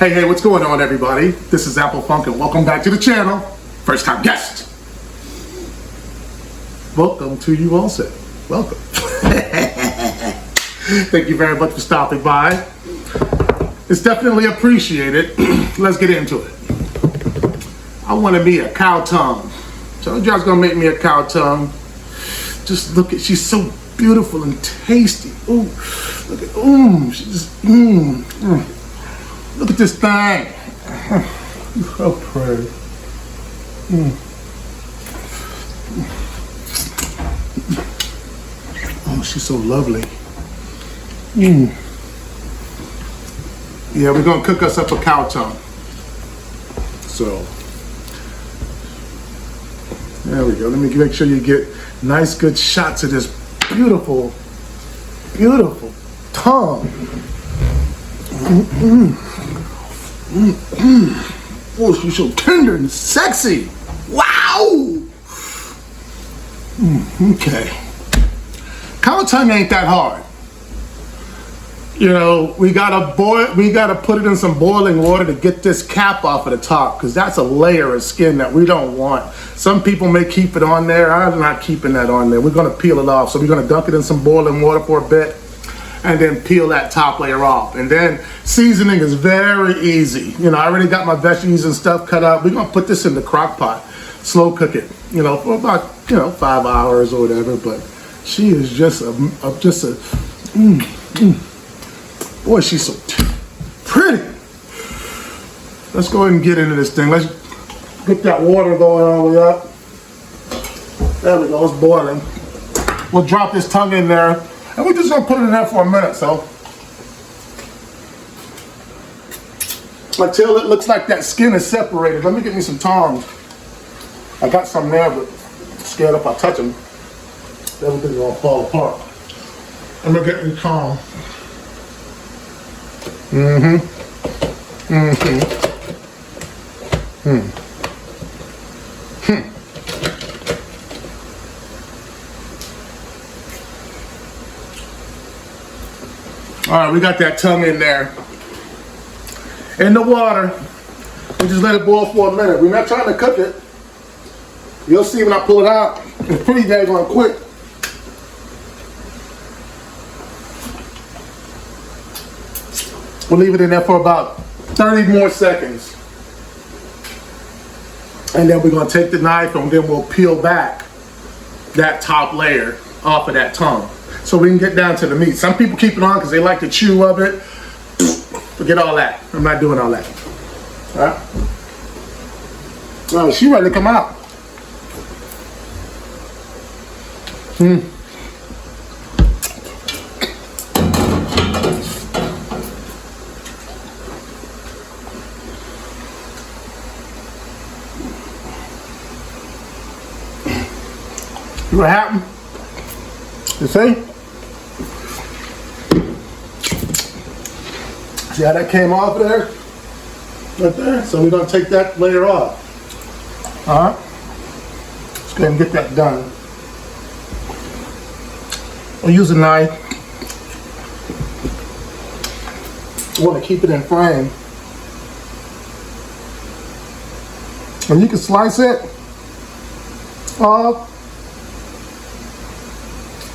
Hey, what's going on, everybody? This is AppleFUNk, and welcome back to the channel. First time guest. Welcome to you also. Welcome. Thank you very much for stopping by. It's definitely appreciated. Let's get into it. I wanted me a cow tongue. So you guys gonna make me a cow tongue. Just look at, she's so beautiful and tasty. Ooh, look at, she just, Look at this thing. So pretty. Oh, she's so lovely. Yeah, we're gonna cook us up a cow tongue. So, there we go. Let me make sure you get nice, good shots of this beautiful, beautiful tongue. Oh, she's so tender and sexy. Wow. Okay. Cow tongue ain't that hard. You know, we gotta put it in some boiling water to get this cap off of the top, because that's a layer of skin that we don't want. Some people may keep it on there. I'm not keeping that on there. We're gonna peel it off. So we're gonna dunk it in some boiling water for a bit, and then peel that top layer off. And then seasoning is very easy. You know, I already got my veggies and stuff cut up. We're gonna put this in the crock pot, slow cook it, you know, for about, 5 hours or whatever. But she is just boy, she's so pretty. Let's go ahead and get into this thing. Let's get that water going all the way up. There we go, it's boiling. We'll drop this tongue in there. And we're just gonna put it in there for a minute, so. Until it looks like that skin is separated. Let me get me some tongs. I got some there, but I'm scared if I touch them, everything's gonna fall apart. I'm gonna get me tongs. All right, we got that tongue in there. In the water. We just let it boil for a minute. We're not trying to cook it. You'll see when I pull it out. It's pretty daggone quick. We'll leave it in there for about 30 more seconds. And then we're gonna take the knife and then we'll peel back that top layer off of that tongue, so we can get down to the meat. Some people keep it on because they like to chew of it. Forget all that. I'm not doing all that. All right? Oh, she ready to come out. See what happened? You see? See how that came off there? Right there. So we're gonna take that layer off. Alright? Let's go ahead and get that done. We'll use a knife. I want to keep it in frame. And you can slice it.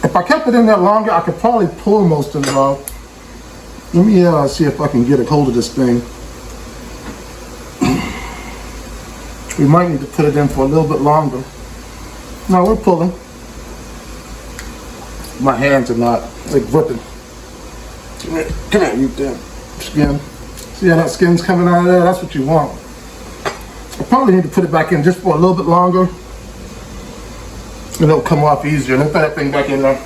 If I kept it in there longer, I could probably pull most of it off. Let me see if I can get a hold of this thing. We might need to put it in for a little bit longer. No, we're pulling. My hands are not, like, gripping. Come here, you damn skin. See how that skin's coming out of there? That's what you want. I probably need to put it back in just for a little bit longer. And it'll come off easier. Let's put that thing back in there.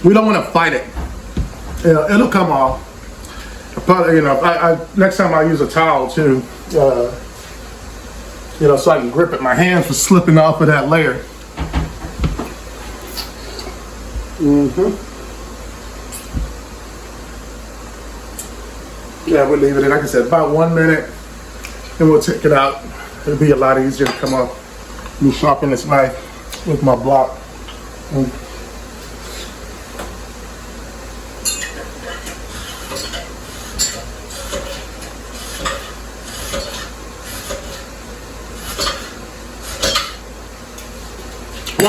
We don't want to fight it. You know, it'll come off. Probably, next time I use a towel too. So I can grip it. My hands were slipping off of that layer. Yeah, we'll leave it in, like I said, about 1 minute. Then we'll take it out. It'll be a lot easier to come off. Let me sharpen this knife with my block.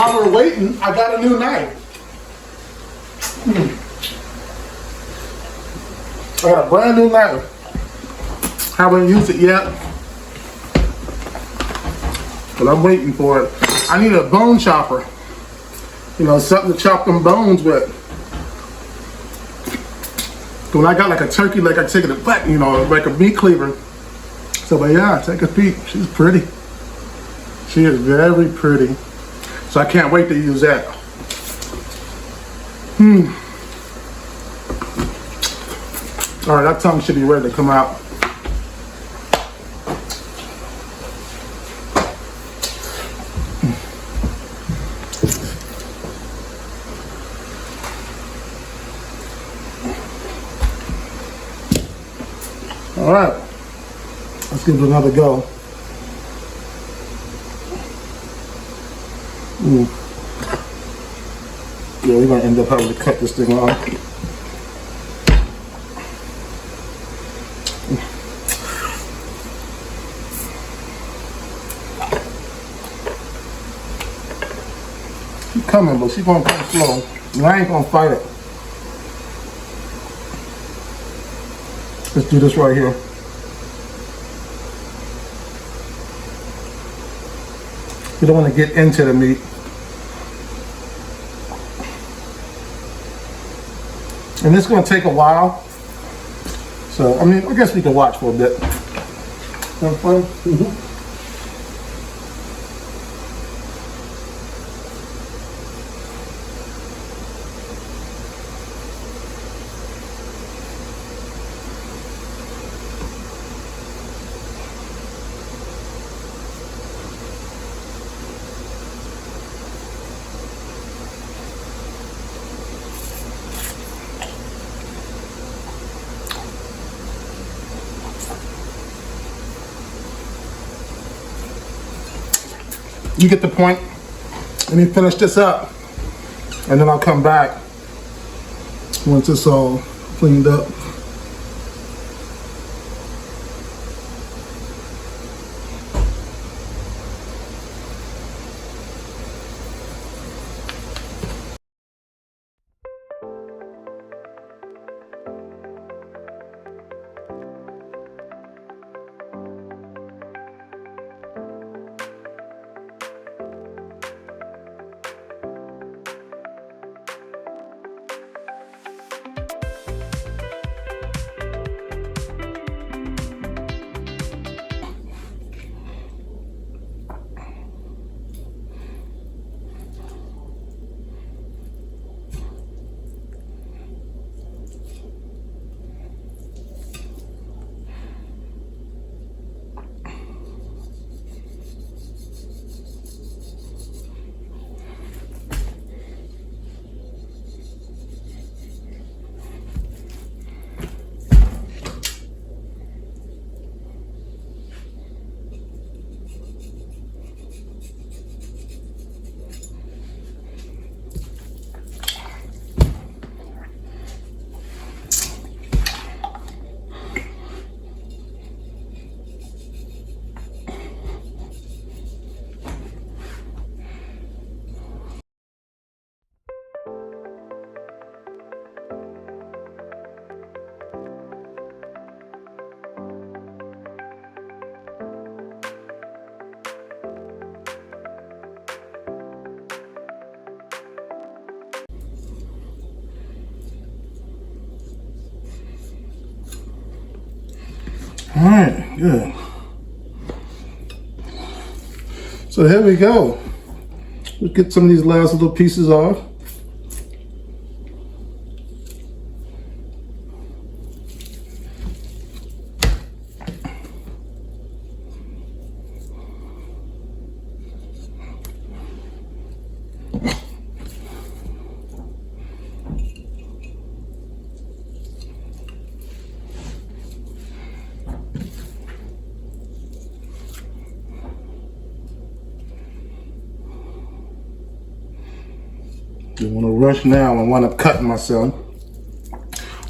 while we're waiting, I got a new knife. I got a brand new knife. Haven't used it yet, but I'm waiting for it. I need a bone chopper. You know, something to chop them bones with. When I got like a turkey leg, I take it to butt, you know, like a meat cleaver. So, but yeah, take a peek. She's pretty. She is very pretty. So I can't wait to use that. All right, that tongue should be ready to come out. All right, let's give it another go. Yeah, we're gonna end up having to cut this thing off. She's coming, but she's gonna come slow. And I ain't gonna fight it. Let's do this right here. You don't want to get into the meat. And this is going to take a while. So, I mean, I guess we can watch for a bit. Have fun? You get the point. Let me finish this up, and then I'll come back once it's all cleaned up. All right, good. So here we go. Let's get some of these last little pieces off. Don't want to rush now and wind up cutting myself.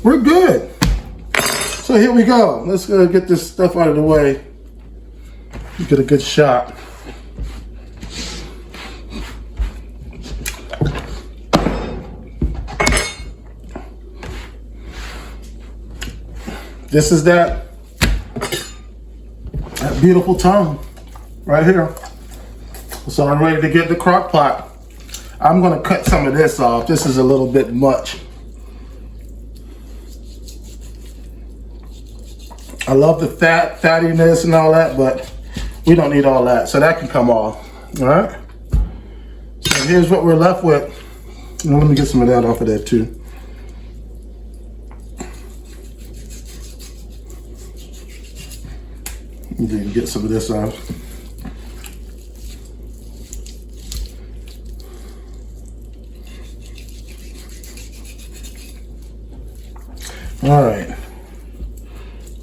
We're good. So here we go. Let's get this stuff out of the way. Get a good shot. This is that beautiful tongue right here. So I'm ready to get the crock pot. I'm gonna cut some of this off. This is a little bit much. I love the fattiness and all that, but we don't need all that. So that can come off, all right? So here's what we're left with. Now let me get some of that off of there too. Then get some of this off. All right.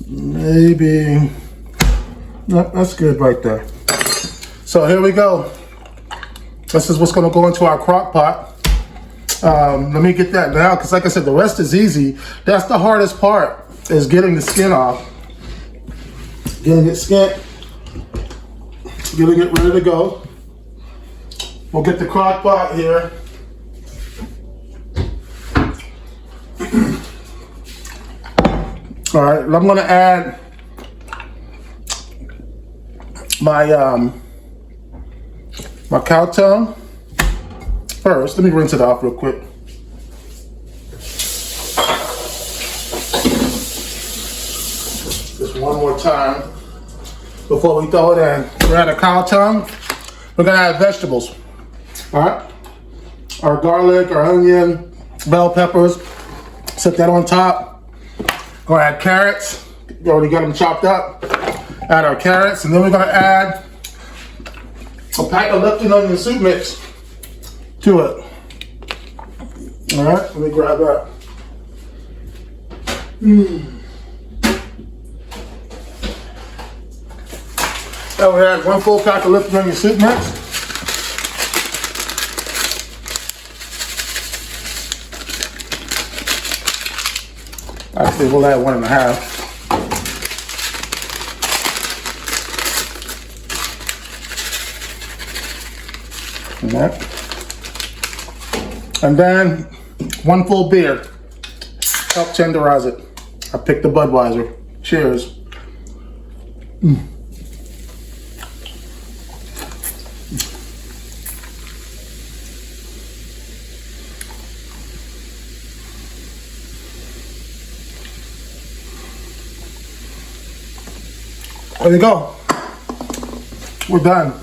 Maybe, no, that's good right there. So here we go. This is what's gonna go into our crock pot. Let me get that now, because like I said, the rest is easy. That's the hardest part, is getting the skin off. Getting it skinned, getting it ready to go. We'll get the crock pot here. All right, I'm gonna add my my cow tongue first. Let me rinse it off real quick. Just one more time before we throw it in. We're at a cow tongue. We're gonna add vegetables. All right, our garlic, our onion, bell peppers. Set that on top. Gonna add carrots. We already got them chopped up. Add our carrots, and then we're gonna add a pack of Lipton onion soup mix to it. All right, let me grab that. Now we add 1 full pack of Lipton onion soup mix. Actually, we'll add 1.5. Okay. And then 1 full beer. Help tenderize it. I picked the Budweiser. Cheers. There you go. We're done.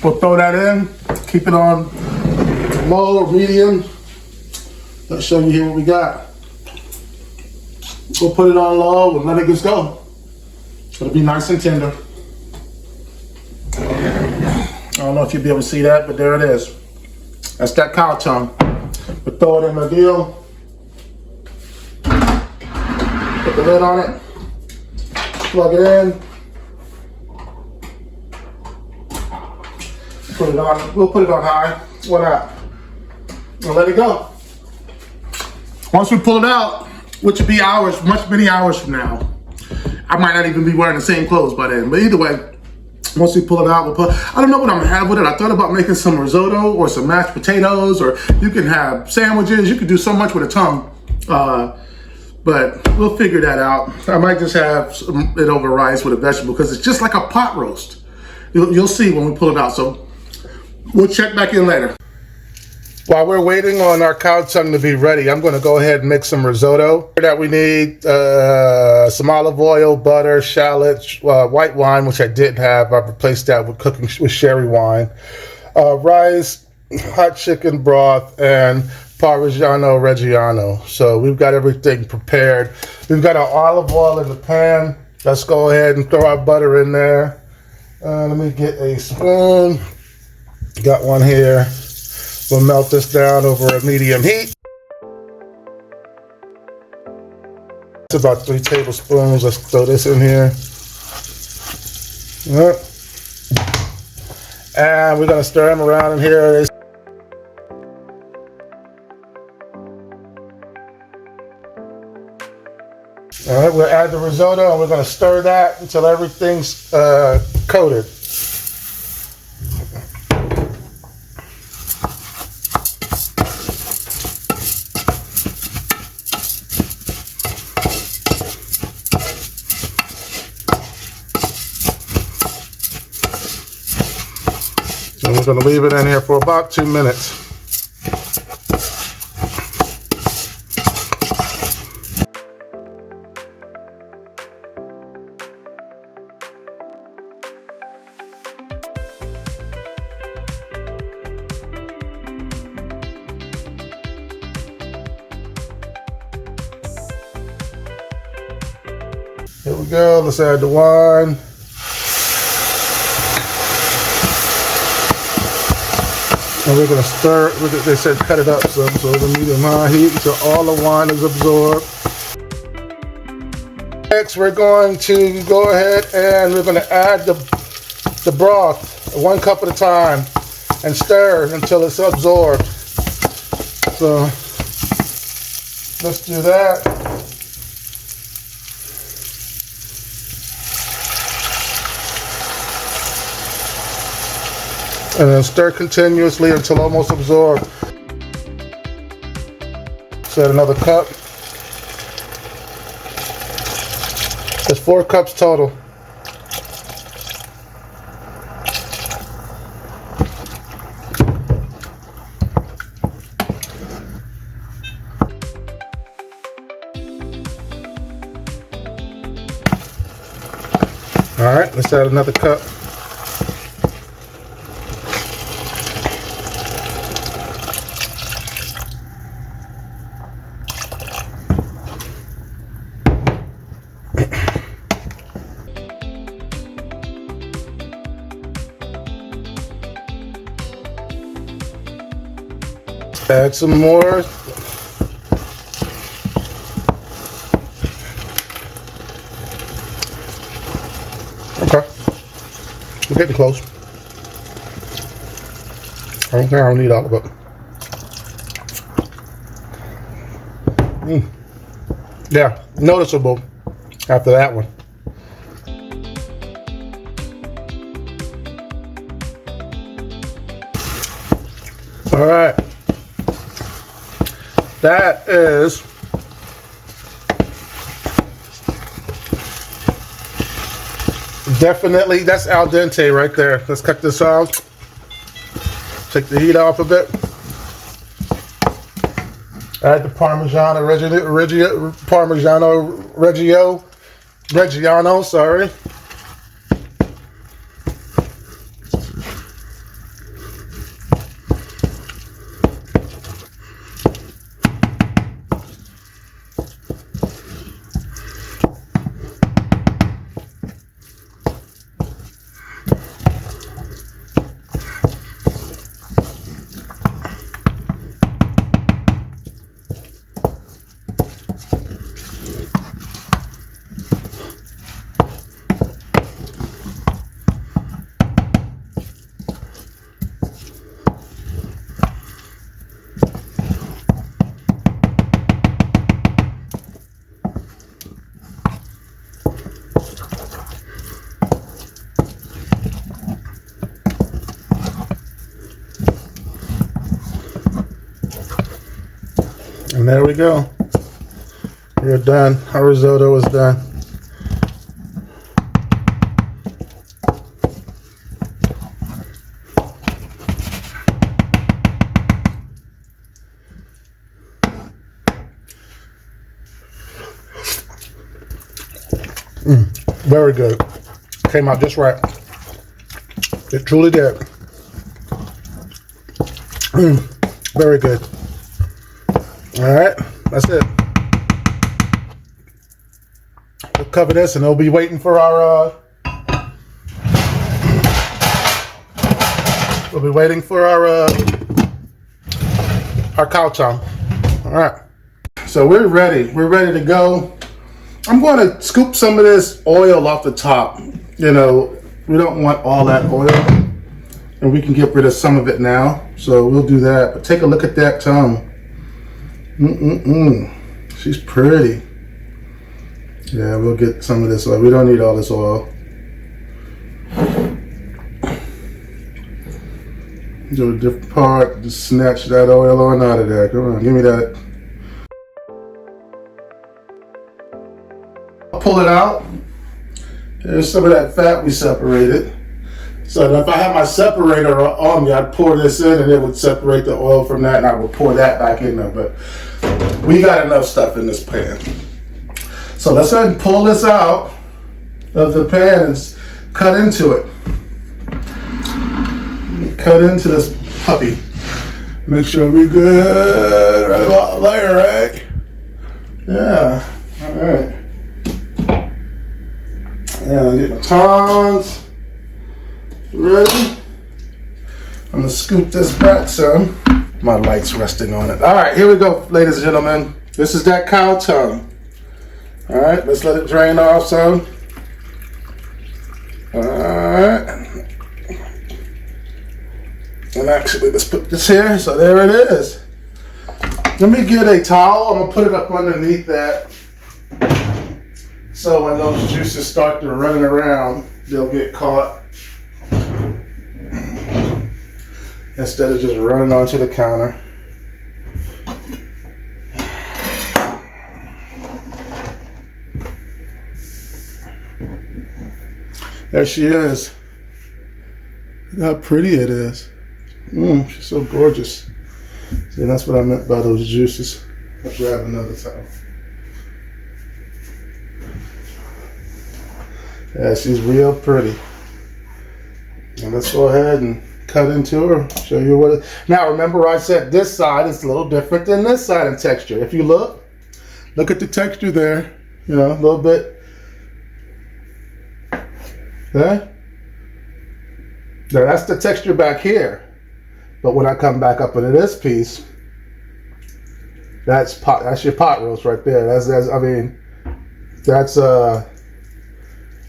We'll throw that in, keep it on low or medium. Let's show you here what we got. We'll put it on low and let it just go. It'll be nice and tender. I don't know if you'll be able to see that, but there it is. That's that cow tongue. We'll throw it in the deal. Put the lid on it. Plug it in. Put it on, we'll put it on high. Why not? We'll let it go. Once we pull it out, which will be hours, many hours from now, I might not even be wearing the same clothes by then. But either way, once we pull it out, we'll put, I don't know what I'm gonna have with it. I thought about making some risotto or some mashed potatoes, or you can have sandwiches. You can do so much with a tongue. But we'll figure that out. I might just have it over rice with a vegetable, because it's just like a pot roast. You'll see when we pull it out. So we'll check back in later. While we're waiting on our cow tongue to be ready, I'm going to go ahead and make some risotto. That we need some olive oil, butter, shallots, white wine, which I didn't have. I've replaced that with cooking with sherry wine, rice, hot chicken broth, and Parmigiano Reggiano. So we've got everything prepared. We've got our olive oil in the pan. Let's go ahead and throw our butter in there. Let me get a spoon. Got one here. We'll melt this down over a medium heat. It's about 3 tablespoons. Let's throw this in here. All right. And we're gonna stir them around in here. All right, we'll add the risotto, and we're gonna stir that until everything's coated. we're going to leave it in here for about 2 minutes. Here we go, let's add the wine. And we're gonna stir, they said cut it up some, so the medium high heat until all the wine is absorbed. Next, we're going to go ahead and we're gonna add the broth, 1 cup at a time, and stir until it's absorbed. So, let's do that. And then stir continuously until almost absorbed. So add another cup. That's 4 cups total. All right, let's add another cup. Add some more. Okay, we're getting close. I don't need all of it. Yeah, noticeable after that one. All right. That is definitely, that's al dente right there. Let's cut this off. Take the heat off a bit. Add the Reggiano, sorry. And there we go. We're done. Our risotto is done. Very good. Came out just right. It truly did. Very good. All right, that's it. We'll cover this and it'll be waiting for our, cow tongue. All right, so we're ready. We're ready to go. I'm going to scoop some of this oil off the top. You know, we don't want all that oil, and we can get rid of some of it now. So we'll do that. But take a look at that tongue. She's pretty. Yeah, we'll get some of this oil. We don't need all this oil. Do a different part. Just snatch that oil on out of there. Come on, give me that. I'll pull it out. There's some of that fat we separated. So if I have my separator on me, I'd pour this in and it would separate the oil from that, and I would pour that back in there. But we got enough stuff in this pan. So let's go ahead and pull this out of the pan and cut into it. Cut into this puppy. Make sure we're good right about the layer, right? Yeah, all right. And I get my tongs ready. I'm gonna scoop this back some. My light's resting on it. All right, here we go, ladies and gentlemen. This is that cow tongue. All right, let's let it drain off some. All right. And actually, let's put this here. So there it is. Let me get a towel. I'm gonna put it up underneath that. So when those juices start to run around, they'll get caught. Instead of just running onto the counter. There she is. Look how pretty it is. She's so gorgeous. See, that's what I meant by those juices. I'll grab another towel. Yeah, she's real pretty. And let's go ahead and cut into her. Show you what it. Now remember, I said this side is a little different than this side in texture. If you look at the texture there. You know, a little bit. Okay? Now that's the texture back here. But when I come back up into this piece, that's your pot roast right there. That's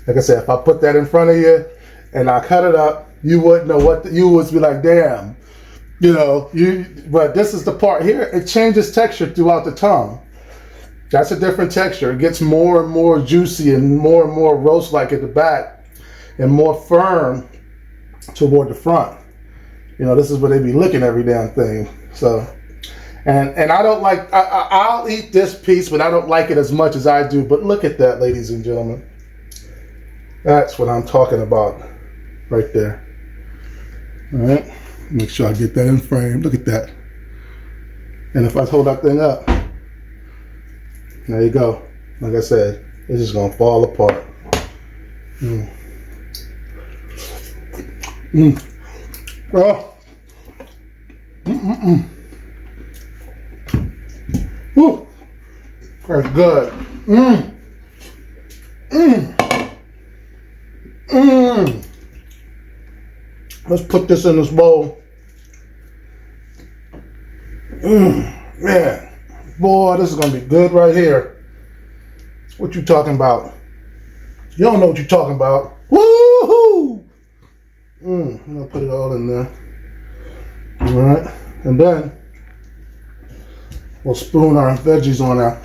like I said, if I put that in front of you and I cut it up, you wouldn't know you would be like, damn, you know, but this is the part here, it changes texture throughout the tongue. That's a different texture. It gets more and more juicy and more roast-like at the back and more firm toward the front. You know, this is where they be licking every damn thing. So, and I don't like, I'll eat this piece, but I don't like it as much as I do. But look at that, ladies and gentlemen. That's what I'm talking about right there. All right, make sure I get that in frame. Look at that. And if I hold that thing up, there you go. Like I said, it's just gonna fall apart. Oh. Woo. That's good. Let's put this in this bowl. Man, boy, this is gonna be good right here. What you talking about? You don't know what you're talking about. Woo-hoo! I'm gonna put it all in there. All right, and then we'll spoon our veggies on there.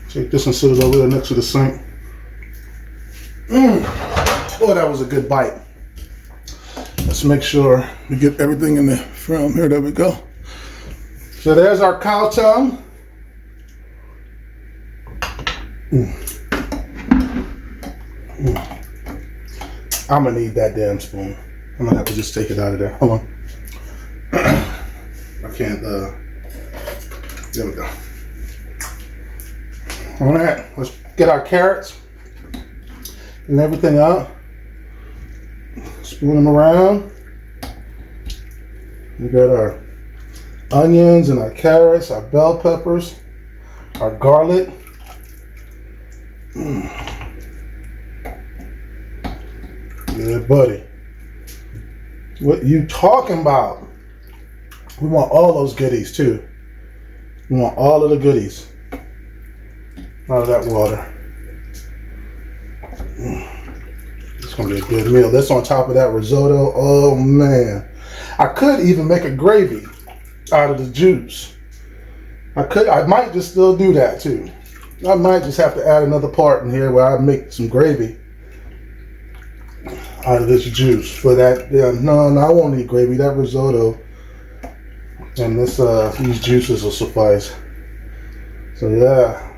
Take this and sit it over there next to the sink. Boy, that was a good bite. Let's make sure we get everything in the film here. There we go. So there's our cow tongue. I'm gonna need that damn spoon. I'm gonna have to just take it out of there. Hold on. I can't, there we go. All right, let's get our carrots and everything out. Spoon them around. We got our onions and our carrots, our bell peppers, our garlic. Yeah, buddy. What you talking about? We want all those goodies too. We want all of the goodies out of that water. It's gonna be a good meal. This on top of that risotto. Oh man. I could even make a gravy out of the juice. I might just still do that too. I might just have to add another part in here where I make some gravy out of this juice for that. Yeah, no, I won't need gravy. That risotto and these juices will suffice. So yeah.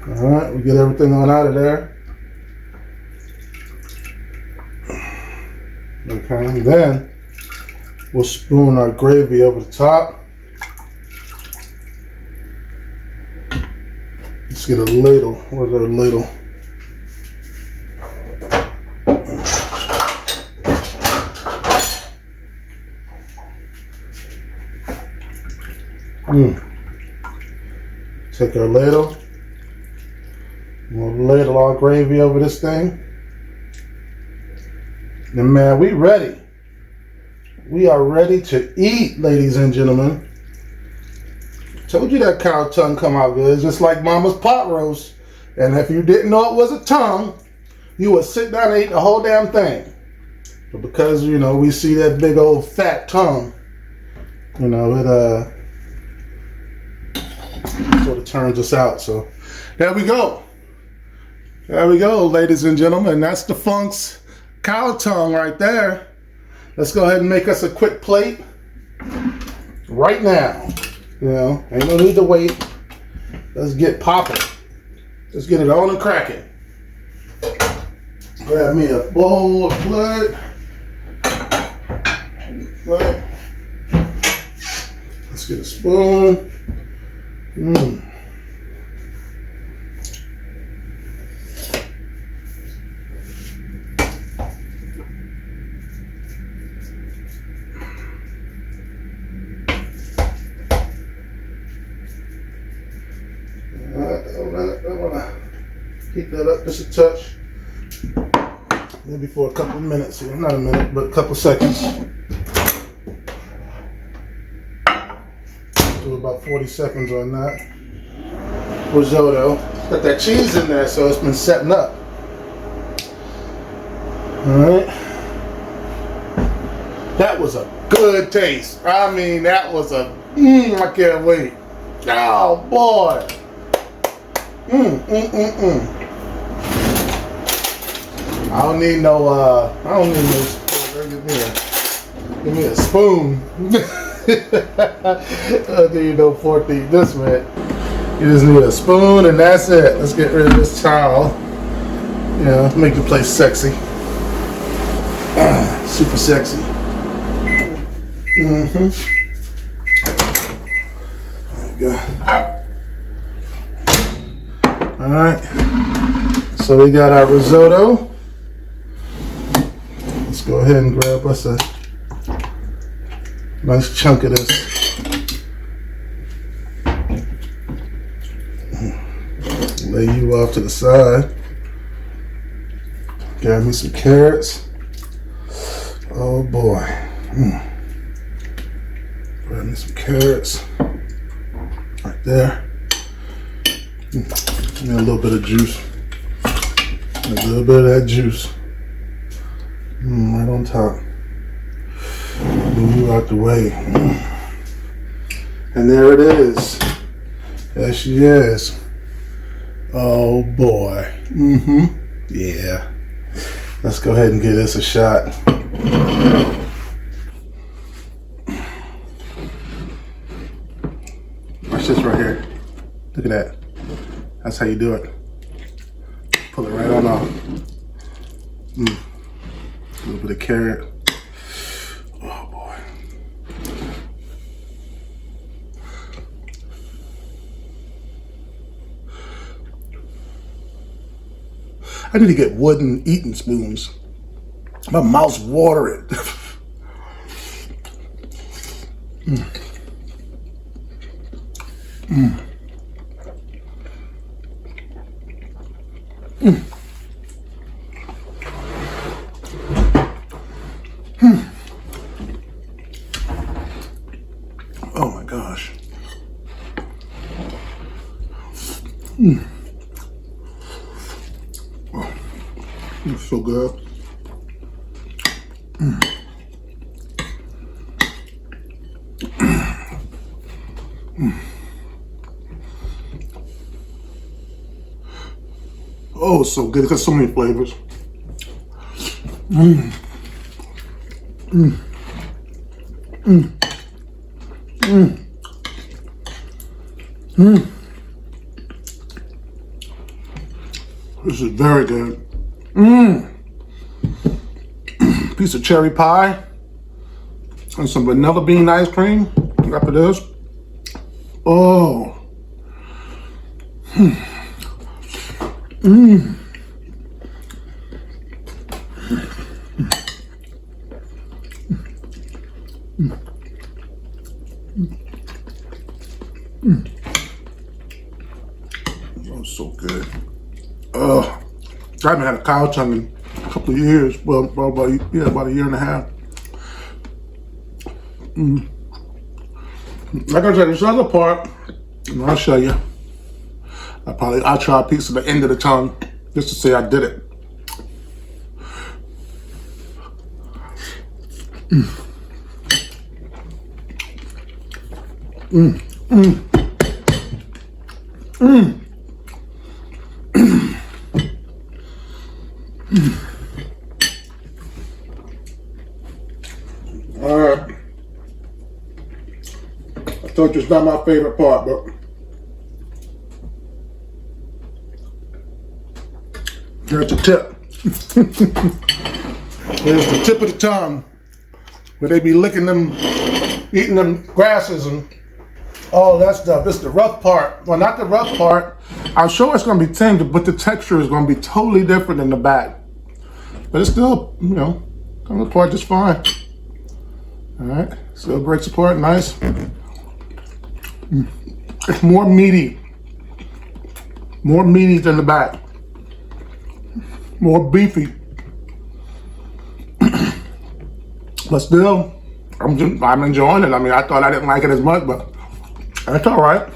All right, we get everything on out of there. Okay, and then we'll spoon our gravy over the top. Let's get a ladle. Where's our ladle? Take our ladle. We'll ladle our gravy over this thing. And man, we ready. We are ready to eat, ladies and gentlemen. Told you that cow tongue come out good, just like Mama's pot roast. And if you didn't know it was a tongue, you would sit down and eat the whole damn thing. But because, you know, we see that big old fat tongue, you know, it sort of turns us out. So there we go. There we go, ladies and gentlemen. That's the Funk's cow tongue right there. Let's go ahead and make us a quick plate right now. You know, ain't no need to wait. Let's get popping. Let's get it on and cracking. Grab me a bowl of blood. Let's get a spoon. Keep that up just a touch. Maybe for a couple minutes here. Not a minute, but a couple seconds. Do about 40 seconds on that risotto. It's got that cheese in there, so it's been setting up. Alright. That was a good taste. I mean, that was a I can't wait. Oh boy. I don't need no spoon. Give me a spoon. I don't need no fork to eat this with. You just need a spoon and that's it. Let's get rid of this towel. You know, make the place sexy. Super sexy. There you go. Alright. So we got our risotto. Let's go ahead and grab us a nice chunk of this. Lay you off to the side. Grab me some carrots. Oh boy. Grab me some carrots. Right there. Give me a little bit of juice. A little bit of that juice. Right on top. Move you out the way. And there it is. There she is. Oh boy. Yeah. Let's go ahead and give this a shot. Watch this right here. Look at that. That's how you do it. Pull it right on off. A little bit of carrot. Oh boy. I need to get wooden eating spoons. My mouth's watering. Oh my gosh. Oh, it's so good. Oh, it's so good. It's got so many flavors. This is very good. piece of cherry pie, and some vanilla bean ice cream after this. Oh. Oh, so good. I haven't had a cow tongue in a couple of years. Well, about a year and a half. Like I said, this other part, I'll show you. I'll try a piece of the end of the tongue just to say I did it. All right. I told you it's not my favorite part, but here's the tip. Here's the tip of the tongue, where they be licking them, eating them grasses and all that stuff. This is the rough part. Well, not the rough part. I'm sure it's going to be tender, but the texture is going to be totally different in the back. But it's still, comes apart just fine. All right, still breaks apart nice. It's more meaty than the back. More beefy. But still, I'm enjoying it. I mean, I thought I didn't like it as much, but that's all right.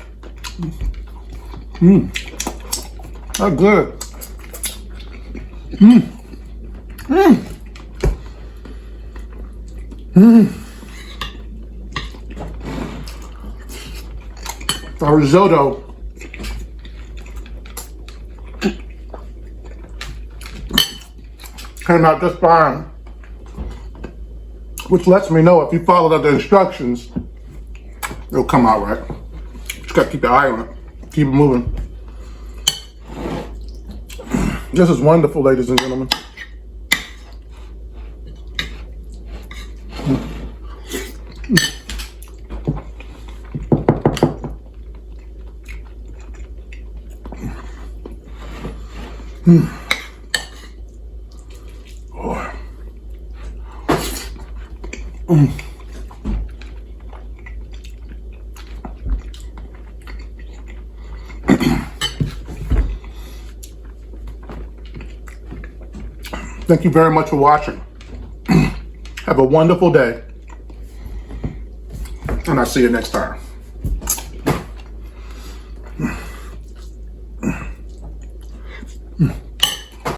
That's good. The risotto. Came out just fine. Which lets me know if you follow the instructions, it'll come out right. Just gotta keep your eye on it. Keep it moving. This is wonderful, ladies and gentlemen. Thank you very much for watching. Have a wonderful day. And I'll see you next time.